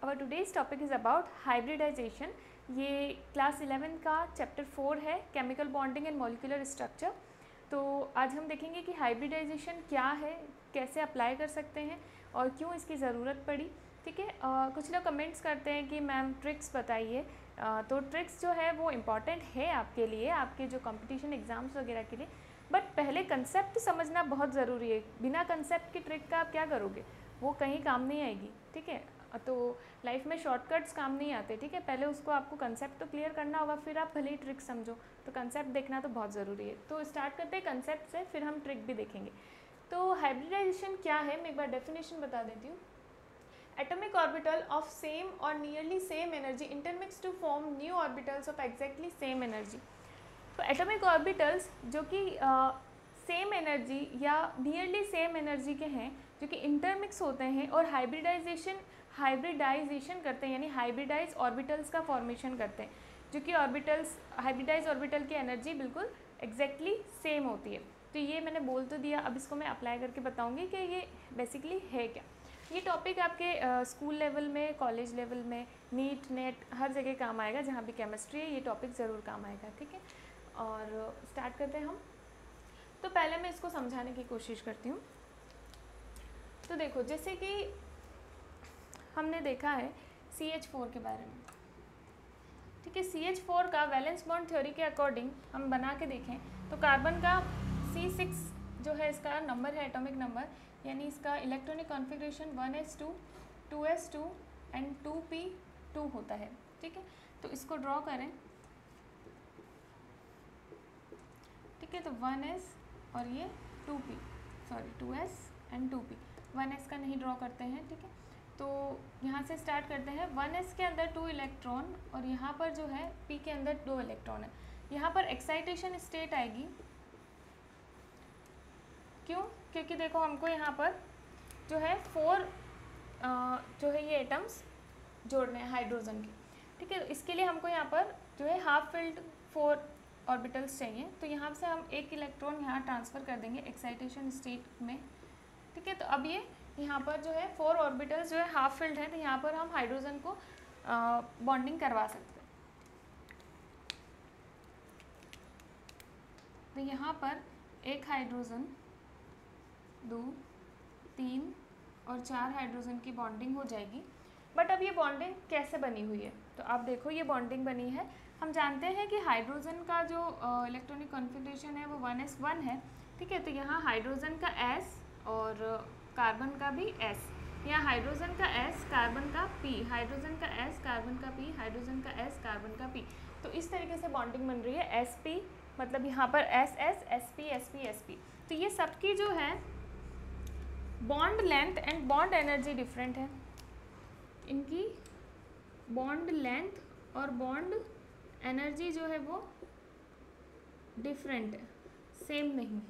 Our today's topic is about hybridization. ये class 11 का chapter 4 है, chemical bonding and molecular structure. तो आज हम देखेंगे कि हाइब्रिडाइजेशन क्या है, कैसे अप्लाई कर सकते हैं और क्यों इसकी ज़रूरत पड़ी। ठीक है, कुछ लोग कमेंट्स करते हैं कि मैम ट्रिक्स बताइए। तो ट्रिक्स जो है वो इम्पॉर्टेंट है आपके लिए, आपके जो कंपटीशन एग्ज़ाम्स वगैरह के लिए, बट पहले कंसेप्ट समझना बहुत ज़रूरी है। बिना कंसेप्ट की ट्रिक का आप क्या करोगे, वो कहीं काम नहीं आएगी। ठीक है, तो लाइफ में शॉर्टकट्स काम नहीं आते। ठीक है, पहले उसको आपको कंसेप्ट तो क्लियर करना होगा, फिर आप भले ही ट्रिक समझो। तो कंसेप्ट देखना तो बहुत ज़रूरी है। तो स्टार्ट करते हैं कंसेप्ट से, फिर हम ट्रिक भी देखेंगे। तो हाइब्रिडाइजेशन क्या है, मैं एक बार डेफिनेशन बता देती हूँ। एटॉमिक ऑर्बिटल ऑफ सेम और nearly same energy intermix to form new orbitals of exactly same energy. तो एटॉमिक ऑर्बिटल्स जो कि सेम एनर्जी या नियरली सेम एनर्जी के हैं, जो कि इंटरमिक्स होते हैं और हाइब्रिडाइजेशन करते हैं, यानी हाइब्रिडाइज ऑर्बिटल्स का फॉर्मेशन करते हैं, जो कि ऑर्बिटल्स हाइब्रिडाइज ऑर्बिटल की एनर्जी बिल्कुल एग्जैक्टली सेम होती है। तो ये मैंने बोल तो दिया, अब इसको मैं अप्लाई करके बताऊंगी कि ये बेसिकली है क्या। ये टॉपिक आपके स्कूल लेवल में, कॉलेज लेवल में, नीट नेट हर जगह काम आएगा। जहाँ भी केमिस्ट्री है ये टॉपिक ज़रूर काम आएगा। ठीक है, और स्टार्ट करते हैं हम। तो पहले मैं इसको समझाने की कोशिश करती हूँ। तो देखो, जैसे कि हमने देखा है CH4 के बारे में। ठीक है, CH4 का वैलेंस बॉन्ड थ्योरी के अकॉर्डिंग हम बना के देखें तो कार्बन का C6 जो है इसका नंबर है, एटॉमिक नंबर, यानी इसका electronic configuration 1s2 2s2 and 2p2 होता है। ठीक है, तो इसको ड्रॉ करें। ठीक है, तो 1s और ये 2s एंड 2p। 1s का नहीं ड्रॉ करते हैं। ठीक है, तो यहाँ से स्टार्ट करते हैं। 1s के अंदर 2 इलेक्ट्रॉन और यहाँ पर जो है p के अंदर 2 इलेक्ट्रॉन है। यहाँ पर एक्साइटेशन स्टेट आएगी। क्यों? क्योंकि देखो हमको यहाँ पर जो है 4 जो है ये एटम्स जोड़ने हैं हाइड्रोजन के। ठीक है, इसके लिए हमको यहाँ पर जो है हाफ फिल्ड 4 ऑर्बिटल्स चाहिए। तो यहाँ से हम एक इलेक्ट्रॉन यहाँ ट्रांसफ़र कर देंगे एक्साइटेशन स्टेट में। ठीक है, तो अब ये यहाँ पर जो है 4 ऑर्बिटल्स जो है हाफ फिल्ड है, तो यहाँ पर हम हाइड्रोजन को बॉन्डिंग करवा सकते हैं। तो यहाँ पर एक हाइड्रोजन, 2, 3 और 4 हाइड्रोजन की बॉन्डिंग हो जाएगी। बट अब ये बॉन्डिंग कैसे बनी हुई है, तो आप देखो ये बॉन्डिंग बनी है। हम जानते हैं कि हाइड्रोजन का जो इलेक्ट्रॉनिक कॉन्फ़िगरेशन है वो 1s1 है। ठीक है, तो यहाँ हाइड्रोजन का s और कार्बन का भी s, यहाँ हाइड्रोजन का s कार्बन का p, हाइड्रोजन का s कार्बन का p, हाइड्रोजन का s कार्बन का p। तो इस तरीके से बॉन्डिंग बन रही है। sp मतलब यहाँ पर ss sp sp sp। तो ये सबकी जो है bond length and bond energy different है। इनकी बॉन्ड लेंथ और बॉन्ड एनर्जी जो है वो डिफरेंट है, सेम नहीं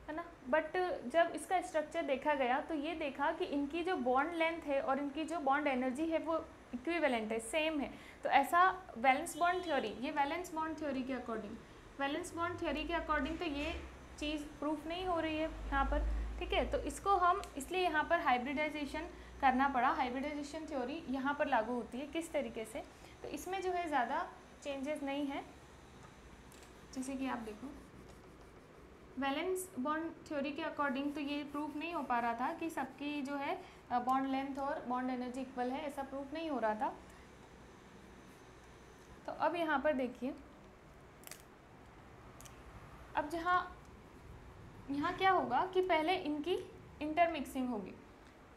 है ना। बट जब इसका स्ट्रक्चर देखा गया तो ये देखा कि इनकी जो बॉन्ड लेंथ है और इनकी जो बॉन्ड एनर्जी है वो इक्विवेलेंट है, सेम है। तो ऐसा वैलेंस बॉन्ड थ्योरी, ये वैलेंस बॉन्ड थ्योरी के अकॉर्डिंग, वैलेंस बॉन्ड थ्योरी के अकॉर्डिंग तो ये चीज़ प्रूफ नहीं हो रही है यहाँ पर। ठीक है, तो इसको हम इसलिए यहाँ पर हाइब्रिडाइजेशन करना पड़ा। हाइब्रिडाइजेशन थ्योरी यहाँ पर लागू होती है किस तरीके से, तो इसमें जो है ज़्यादा चेंजेस नहीं है। जैसे कि आप देखो वैलेंस बॉन्ड थ्योरी के अकॉर्डिंग तो ये प्रूफ नहीं हो पा रहा था कि सबकी जो है बॉन्ड लेंथ और बॉन्ड एनर्जी इक्वल है, ऐसा प्रूफ नहीं हो रहा था। तो अब यहाँ पर देखिए, अब यहाँ क्या होगा कि पहले इनकी इंटरमिक्सिंग होगी।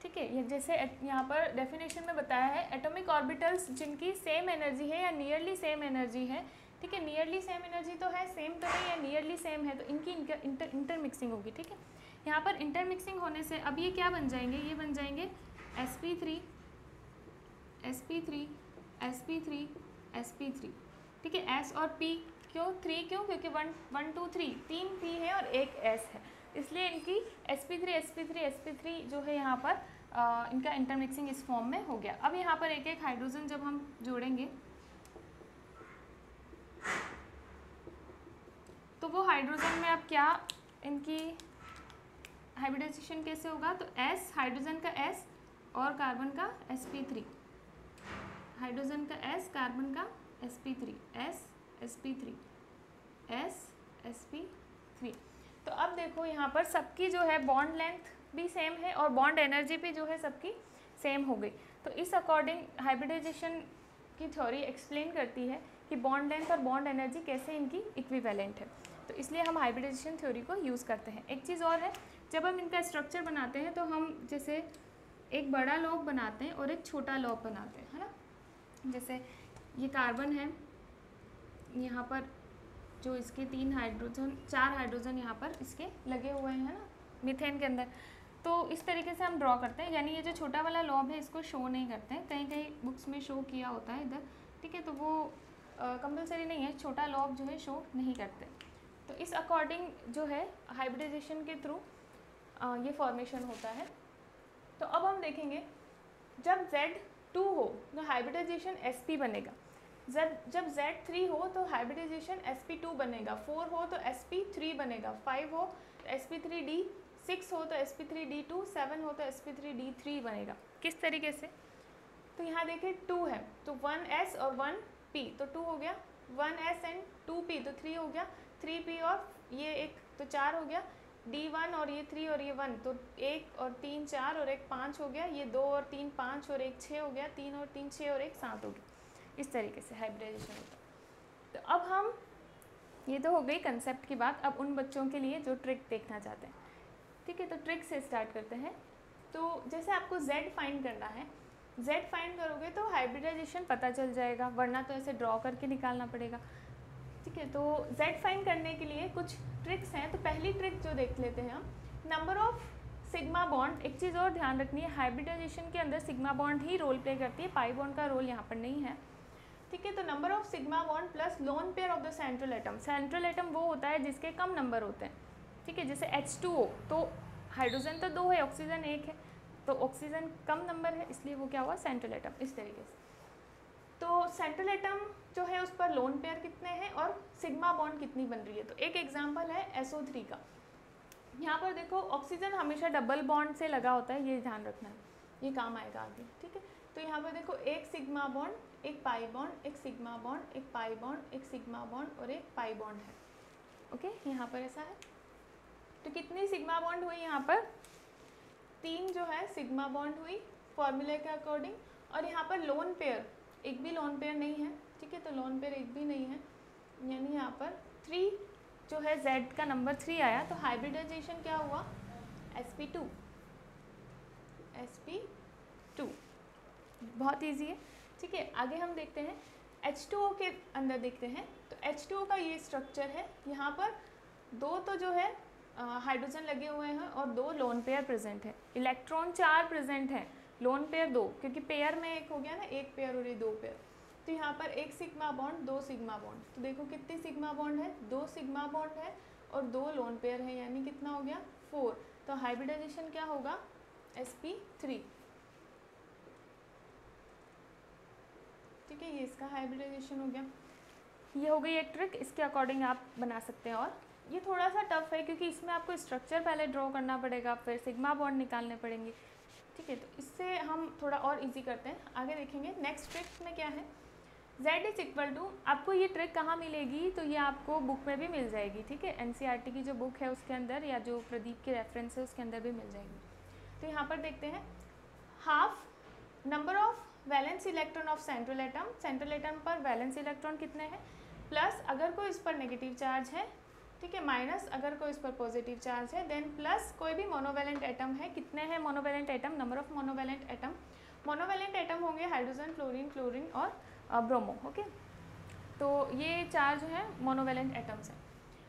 ठीक है, ये जैसे यहाँ पर डेफिनेशन में बताया है, एटॉमिक ऑर्बिटल्स जिनकी सेम एनर्जी है या नियरली सेम एनर्जी है। ठीक है, नियरली सेम एनर्जी तो है, सेम तो नहीं है, नियरली सेम है, तो इनकी इंटरमिक्सिंग होगी। ठीक है, यहाँ पर इंटरमिक्सिंग होने से अब ये क्या बन जाएंगे, ये बन जाएंगे sp3 sp3 sp3 sp3। ठीक है, s और p क्यों 3, क्यों? क्योंकि 1 2 3 3 p है और एक s है, इसलिए इनकी sp3 sp3 sp3 जो है यहाँ पर इनका इंटरमिक्सिंग इस फॉर्म में हो गया। अब यहाँ पर एक एक हाइड्रोजन जब हम जोड़ेंगे तो वो हाइड्रोजन में अब क्या इनकी हाइब्रिडाइजेशन कैसे होगा, तो s हाइड्रोजन का s और कार्बन का sp3। हाइड्रोजन का S, कार्बन का sp3, S sp3 S sp3। तो अब देखो यहाँ पर सबकी जो है बॉन्ड लेंथ भी सेम है और बॉन्ड एनर्जी भी जो है सबकी सेम हो गई। तो इस अकॉर्डिंग हाइब्रिडाइजेशन की थ्योरी एक्सप्लेन करती है कि बॉन्ड लेंथ और बॉन्ड एनर्जी कैसे इनकी इक्विवेलेंट है। तो इसलिए हम हाइब्रिडाइजेशन थ्योरी को यूज़ करते हैं। एक चीज़ और है, जब हम इनका स्ट्रक्चर बनाते हैं तो हम जैसे एक बड़ा लॉब बनाते हैं और एक छोटा लॉब बनाते हैं, है ना। जैसे ये कार्बन है, यहाँ पर जो इसके 4 हाइड्रोजन यहाँ पर इसके लगे हुए हैं ना मीथेन के अंदर। तो इस तरीके से हम ड्रॉ करते हैं, यानी ये जो छोटा वाला लॉब है इसको शो नहीं करते हैं, कहीं कहीं बुक्स में शो किया होता है इधर, ठीक है, तो वो कंपलसरी नहीं है, छोटा लॉब जो है शो नहीं करते। तो इस अकॉर्डिंग जो है हाइब्रिडाइजेशन के थ्रू ये फॉर्मेशन होता है। तो अब हम देखेंगे जब Z2 हो तो हाइब्रिडाइजेशन sp बनेगा, जब Z3 हो तो हाइब्रिडाइजेशन sp2 बनेगा, 4 हो तो sp3 बनेगा, 5 हो तो sp3d, 6 हो तो sp3d2, 7 हो तो sp3d3 बनेगा। किस तरीके से, तो यहाँ देखिए 2 है तो 1s और 1p तो 2 हो गया, 1s एंड 2p तो 3 हो गया, 3p और ये एक तो 4 हो गया, d1 और ये 3 और ये 1 तो 1 और 3 4 और 1 5 हो गया, ये 2 और 3 5 और 1 6 हो गया, 3 और 3 6 और 1 7 हो गया। इस तरीके से हाइब्रिडाइजेशन होता है। तो अब हम, ये तो हो गई कंसेप्ट की बात, अब उन बच्चों के लिए जो ट्रिक देखना चाहते हैं, ठीक है, तो ट्रिक से स्टार्ट करते हैं। तो जैसे आपको Z फाइंड करना है, Z फाइंड करोगे तो हाइब्रिडाइजेशन पता चल जाएगा, वरना तो ऐसे ड्रॉ करके निकालना पड़ेगा, ठीक है। तो Z फाइंड करने के लिए कुछ ट्रिक्स हैं। तो पहली ट्रिक जो देख लेते हैं हम, नंबर ऑफ सिग्मा बॉन्ड। एक चीज़ और ध्यान रखनी है, हाइब्रिडाइजेशन के अंदर सिग्मा बॉन्ड ही रोल प्ले करती है, पाई बॉन्ड का रोल यहाँ पर नहीं है, ठीक है। तो number of sigma bond plus lone pair of the central atom. Central atom वो होता है जिसके कम नंबर होते हैं, ठीक है, जैसे H2O, तो हाइड्रोजन तो 2 है, ऑक्सीजन 1 है, तो ऑक्सीजन कम नंबर है, इसलिए वो क्या हुआ, सेंट्रल एटम, इस तरीके से। तो सेंट्रल एटम जो है उस पर लोन पेयर कितने हैं और सिग्मा बॉन्ड कितनी बन रही है। तो एक एग्जांपल है SO3 का। यहाँ पर देखो ऑक्सीजन हमेशा डबल बॉन्ड से लगा होता है, ये ध्यान रखना है, ये काम आएगा आगे, ठीक है। तो यहाँ पर देखो एक सिग्मा बॉन्ड, एक पाई बॉन्ड, एक सिग्मा बॉन्ड, एक पाई बॉन्ड, एक सिग्मा बॉन्ड और एक पाई बॉन्ड है, ओके, यहाँ पर ऐसा है। तो कितनी सिग्मा बॉन्ड हुई यहाँ पर, 3 जो है सिग्मा बॉन्ड हुई फॉर्मूले के अकॉर्डिंग। और यहाँ पर लोन पेयर, एक भी लोन पेयर नहीं है, ठीक है, तो लोन पेयर एक भी नहीं है, यानी यहाँ पर 3 जो है Z का नंबर 3 आया। तो हाइब्रिडाइजेशन क्या हुआ, sp2, sp2, बहुत इजी है, ठीक है। आगे हम देखते हैं H2O के अंदर देखते हैं। तो H2O का ये स्ट्रक्चर है, यहाँ पर 2 तो जो है हाइड्रोजन लगे हुए हैं और 2 लोन पेयर प्रेजेंट है, इलेक्ट्रॉन 4 प्रेजेंट हैं, लोन पेयर 2, क्योंकि पेयर में एक हो गया ना, एक पेयर और ये 2 पेयर। तो यहाँ पर एक सिग्मा बॉन्ड, 2 सिग्मा बॉन्ड, तो देखो कितनी सिग्मा बॉन्ड है, 2 सिग्मा बॉन्ड है और 2 लोन पेयर है, यानी कितना हो गया, 4। तो हाइब्रिडाइजेशन क्या होगा, sp3, ठीक है, ये इसका हाइब्रिडाइजेशन हो गया। ये हो गई एक ट्रिक, इसके अकॉर्डिंग आप बना सकते हैं। और ये थोड़ा सा टफ है क्योंकि इसमें आपको स्ट्रक्चर पहले ड्रॉ करना पड़ेगा, फिर सिग्मा बॉन्ड निकालने पड़ेंगे, ठीक है। तो इससे हम थोड़ा और इजी करते हैं, आगे देखेंगे। नेक्स्ट ट्रिक में क्या है, Z इज इक्वल टू, आपको ये ट्रिक कहाँ मिलेगी, तो ये आपको बुक में भी मिल जाएगी, ठीक है, NCERT की जो बुक है उसके अंदर, या जो प्रदीप के रेफरेंस है उसके अंदर भी मिल जाएगी। तो यहाँ पर देखते हैं, half number of valence electron of central atom, central atom पर वैलेंस इलेक्ट्रॉन कितने हैं, प्लस अगर कोई इस पर नेगेटिव चार्ज है, ठीक है, माइनस अगर कोई इस पर पॉजिटिव चार्ज है, देन प्लस कोई भी मोनोवैलेंट एटम है, कितने हैं monovalent atom, number of monovalent atom. Monovalent atom होंगे हाइड्रोजन, फ्लोरीन, क्लोरीन और ब्रोमो, ओके। तो ये 4 जो है मोनोवैलेंट एटम्स हैं।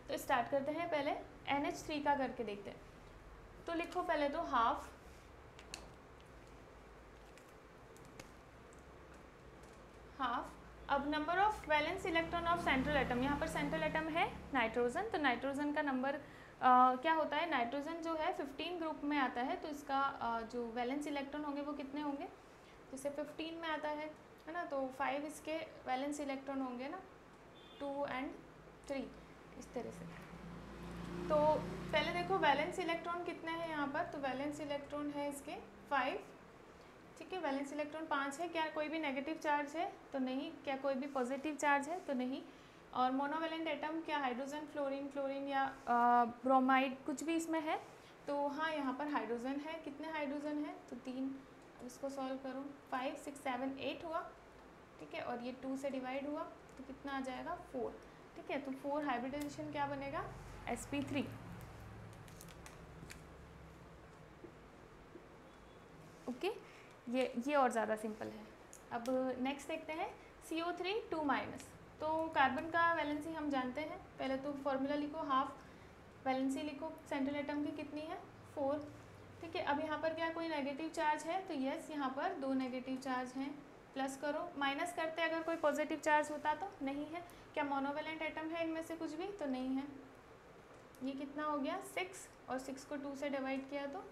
तो स्टार्ट करते हैं, पहले NH3 का करके देखते हैं। तो लिखो पहले तो हाफ, अब number of valence electron of central atom, यहाँ पर सेंट्रल एटम है नाइट्रोजन, तो नाइट्रोजन का नंबर क्या होता है, नाइट्रोजन जो है 15 ग्रुप में आता है, तो इसका जो वैलेंस इलेक्ट्रॉन होंगे वो कितने होंगे, जैसे 15 में आता है ना, तो 5 इसके वैलेंस इलेक्ट्रॉन होंगे ना, 2 और 3, इस तरह से। तो पहले देखो वैलेंस इलेक्ट्रॉन कितने हैं यहाँ पर, तो वैलेंस इलेक्ट्रॉन है इसके 5, ठीक है, वैलेंस इलेक्ट्रॉन 5 है। क्या कोई भी नेगेटिव चार्ज है? तो नहीं। क्या कोई भी पॉजिटिव चार्ज है? तो नहीं। और मोनोवेलेंट एटम क्या हाइड्रोजन, फ्लोरीन, क्लोरीन या ब्रोमाइड कुछ भी इसमें है? तो हाँ, यहाँ पर हाइड्रोजन है। कितने हाइड्रोजन है? तो 3। इसको सॉल्व करो, 5 6 7 8 हुआ। ठीक है, और ये 2 से डिवाइड हुआ तो कितना आ जाएगा? 4। ठीक है, तो 4 हाइब्रिडाइजेशन क्या बनेगा? sp3। ओके, ये और ज़्यादा सिंपल है। अब नेक्स्ट देखते हैं CO3 2-। तो कार्बन का वैलेंसी हम जानते हैं। पहले तो फॉर्मूला लिखो, हाफ वैलेंसी लिखो सेंट्रल एटम की कितनी है? 4। ठीक है, अब यहाँ पर क्या कोई नेगेटिव चार्ज है? तो यस, यहाँ पर 2 नेगेटिव चार्ज हैं। प्लस करो, माइनस करते अगर कोई पॉजिटिव चार्ज होता तो नहीं है। क्या मोनोवेलेंट एटम है इनमें से कुछ भी? तो नहीं है। ये कितना हो गया? 6, और 6 को 2 से डिवाइड किया तो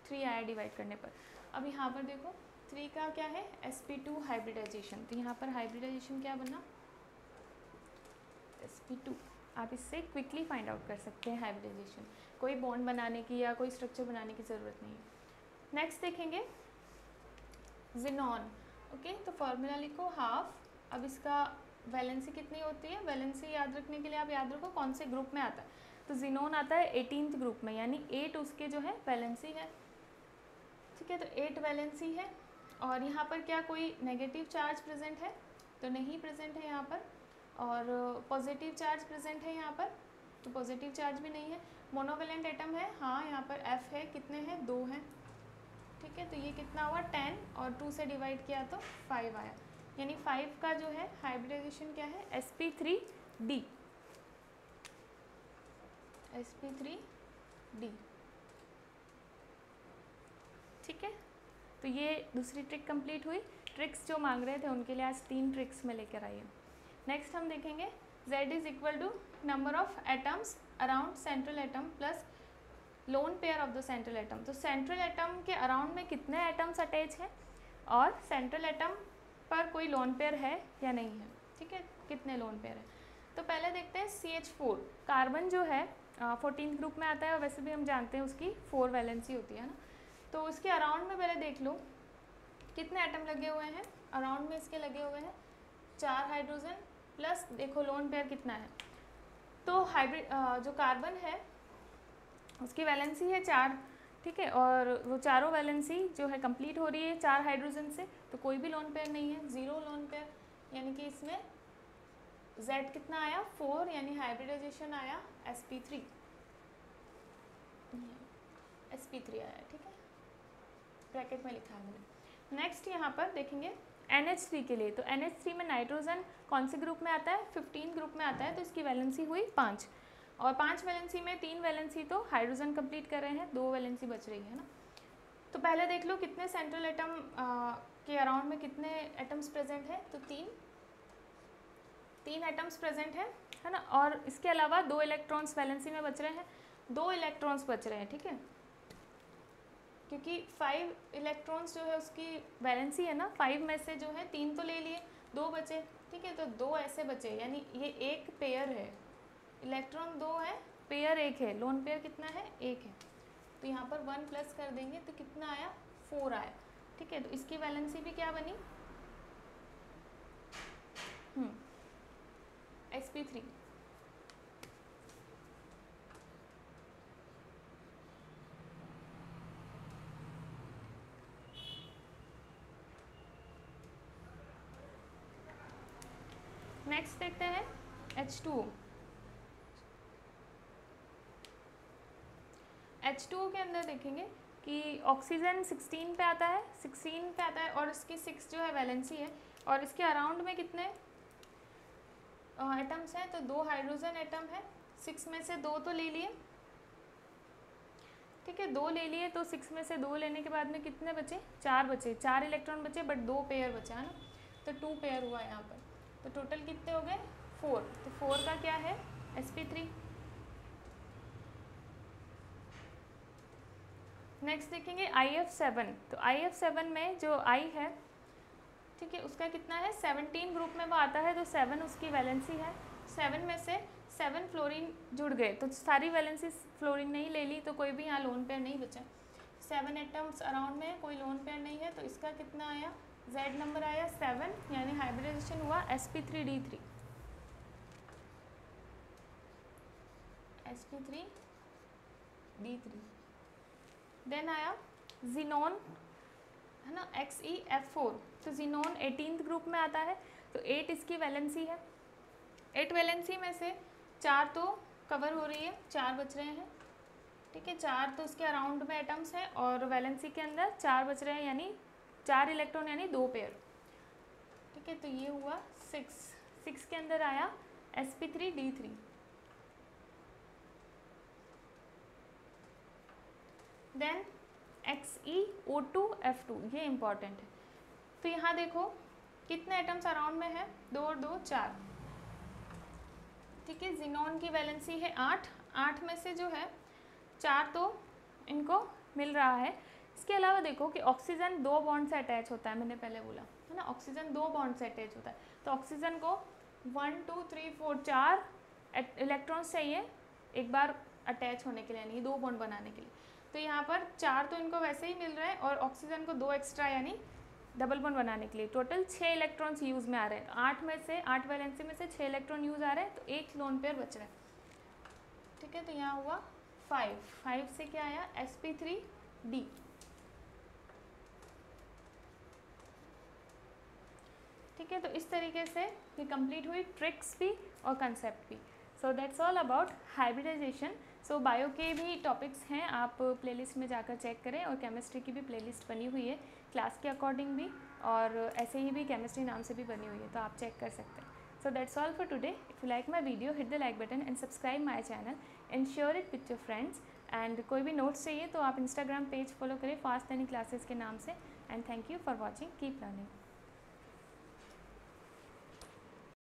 3 आया डिवाइड करने पर। अब यहाँ पर देखो 3 का क्या है? sp2 hybridisation. तो यहाँ पर हाइब्रिडाइजेशन क्या बना? sp2। आप इससे क्विकली फाइंड आउट कर सकते हैं हाइब्रिडाइजेशन। कोई बॉन्ड बनाने की या कोई स्ट्रक्चर बनाने की ज़रूरत नहीं है। नेक्स्ट देखेंगे जिनॉन। ओके, तो फॉर्मूला लिखो, हाफ। अब इसका वैलेंसी कितनी होती है? वैलेंसी याद रखने के लिए आप याद रखो कौन से ग्रुप में आता है। तो जिनॉन आता है 18th ग्रुप में, यानी 8 उसके जो है वैलेंसी है। ठीक है, तो 8 वैलेंसी है। और यहाँ पर क्या कोई नेगेटिव चार्ज प्रेजेंट है? तो नहीं प्रेजेंट है यहाँ पर। और पॉजिटिव चार्ज प्रेजेंट है यहाँ पर? तो पॉजिटिव चार्ज भी नहीं है। मोनोवेलेंट एटम है? हाँ, यहाँ पर F है। कितने हैं? 2 हैं। ठीक है, तो ये कितना हुआ? 10, और 2 से डिवाइड किया तो 5 आया। यानी 5 का जो है हाइब्रिडाइजेशन क्या है? sp3d। sp3d। ठीक है, तो ये दूसरी ट्रिक कंप्लीट हुई। ट्रिक्स जो मांग रहे थे उनके लिए आज 3 ट्रिक्स में लेकर आई हूँ। नेक्स्ट हम देखेंगे Z is equal to number of atoms around central atom plus lone pair of the central atom. तो सेंट्रल एटम के अराउंड में कितने एटम्स अटैच हैं और सेंट्रल एटम पर कोई लोन पेयर है या नहीं है। ठीक है, कितने लोन पेयर है? तो पहले देखते हैं CH4। कार्बन जो है 14th ग्रुप में आता है, और वैसे भी हम जानते हैं उसकी 4 वैलेंसी होती है ना। तो उसके अराउंड में पहले देख लो कितने एटम लगे हुए हैं। अराउंड में इसके लगे हुए हैं 4 हाइड्रोजन, प्लस देखो लोन पेयर कितना है। तो हाइब्रिड जो कार्बन है उसकी वैलेंसी है 4। ठीक है, और वो चारों वैलेंसी जो है कंप्लीट हो रही है 4 हाइड्रोजन से, तो कोई भी लोन पेयर नहीं है, 0 लोन पेयर। यानी कि इसमें Z कितना आया? 4, यानी हाइब्रिडाइजेशन आया sp3। sp3 आया। ठीक है, ब्रैकेट में लिखा है मैंने। नेक्स्ट यहाँ पर देखेंगे NH3 के लिए। तो NH3 में नाइट्रोजन कौन से ग्रुप में आता है? 15 ग्रुप में आता है। तो इसकी वैलेंसी हुई 5, और 5 वैलेंसी में 3 वैलेंसी तो हाइड्रोजन कंप्लीट कर रहे हैं, 2 वैलेंसी बच रही है ना। तो पहले देख लो कितने सेंट्रल एटम के अराउंड में कितने एटम्स प्रेजेंट है। तो 3 एटम्स प्रेजेंट है ना। और इसके अलावा 2 इलेक्ट्रॉन्स वैलेंसी में बच रहे हैं, 2 इलेक्ट्रॉन्स बच रहे हैं। ठीक है, क्योंकि 5 इलेक्ट्रॉन्स जो है उसकी वैलेंसी है ना, 5 में से जो है 3 तो ले लिए, 2 बचे। ठीक है, तो 2 ऐसे बचे, यानी ये एक पेयर है। इलेक्ट्रॉन 2 है, पेयर 1 है। लोन पेयर कितना है? 1 है। तो यहाँ पर 1 प्लस कर देंगे तो कितना आया? 4 आया। ठीक है, तो इसकी वैलेंसी भी क्या बनी? sp3। नेक्स्ट देखते हैं H2O। H2O के अंदर देखेंगे कि ऑक्सीजन 16 पे आता है, 16 पे आता है, और इसकी 6 जो है वैलेंसी है। और इसके अराउंड में कितने एटम्स हैं? तो 2 हाइड्रोजन एटम है। 6 में से 2 तो ले लिए। ठीक है, 2 ले लिए, तो 6 में से 2 लेने के बाद में कितने बचे? 4 बचे। 4 इलेक्ट्रॉन बचे, बट 2 पेयर बचा है ना, तो 2 पेयर हुआ यहाँ पर। तो टोटल कितने हो गए? 4। तो 4 का क्या है? sp3। नेक्स्ट देखेंगे IF7। तो IF7 में जो I है, ठीक है, उसका कितना है? 17 ग्रुप में वो आता है, तो 7 उसकी वैलेंसी है। 7 में से 7 फ्लोरीन जुड़ गए, तो सारी वैलेंसी फ्लोरीन नहीं ले ली, तो कोई भी यहाँ लोन पेयर नहीं बचा। 7 एटम्स अराउंड में कोई लोन पेयर नहीं है, तो इसका कितना आया, Z नंबर आया 7, यानी हाइब्रिडाइजेशन हुआ sp3d3, sp3d3। देन आया जिनोन, है ना, XeF4, तो जिनोन 18th ग्रुप में आता है, तो 8 इसकी वैलेंसी है। 8 वैलेंसी में से 4 तो कवर हो रही है, 4 बच रहे हैं, ठीक है, 4 तो इसके अराउंड में एटम्स हैं और वैलेंसी के अंदर 4 बच रहे हैं, यानी 4 इलेक्ट्रॉन यानी 2 पेयर, ठीक है। तो ये हुआ 6 के अंदर आया sp3d3। देन XeO2F2, ये इम्पॉर्टेंट है। तो यहाँ देखो कितने एटम्स अराउंड में है, 2 और 2 4, ठीक है। जिनोन की वैलेंसी है 8 में से जो है 4 तो इनको मिल रहा है। इसके अलावा देखो कि ऑक्सीजन 2 बॉन्ड से अटैच होता है, मैंने पहले बोला है ना, ऑक्सीजन 2 बॉन्ड से अटैच होता है। तो ऑक्सीजन को 1 2 3 4 4 इलेक्ट्रॉन्स चाहिए एक बार अटैच होने के लिए, यानी 2 बॉन्ड बनाने के लिए। तो यहाँ पर 4 तो इनको वैसे ही मिल रहा है और ऑक्सीजन को 2 एक्स्ट्रा यानी डबल बॉन्ड बनाने के लिए टोटल 6 इलेक्ट्रॉन्स यूज़ में आ रहे हैं। 8 में से 8 वैलेंसी में से 6 इलेक्ट्रॉन यूज़ आ रहे हैं, तो एक लोन पेयर बच रहा है, ठीक है। तो यहाँ हुआ 5 से क्या आया sp3d, ठीक है। तो इस तरीके से ये कंप्लीट हुई ट्रिक्स भी और कंसेप्ट भी। So that's all about hybridization. So bio के भी टॉपिक्स हैं, आप प्लेलिस्ट में जाकर चेक करें, और केमिस्ट्री की भी प्लेलिस्ट बनी हुई है क्लास के अकॉर्डिंग भी, और ऐसे ही भी केमिस्ट्री नाम से भी बनी हुई है, तो आप चेक कर सकते हैं। सो that's all for today. If you like my video, hit the like button and subscribe my channel and share it with your friends. And कोई भी नोट्स चाहिए तो आप इंस्टाग्राम पेज फॉलो करें फास्ट यानी क्लासेस के नाम से। And thank you for watching, keep learning.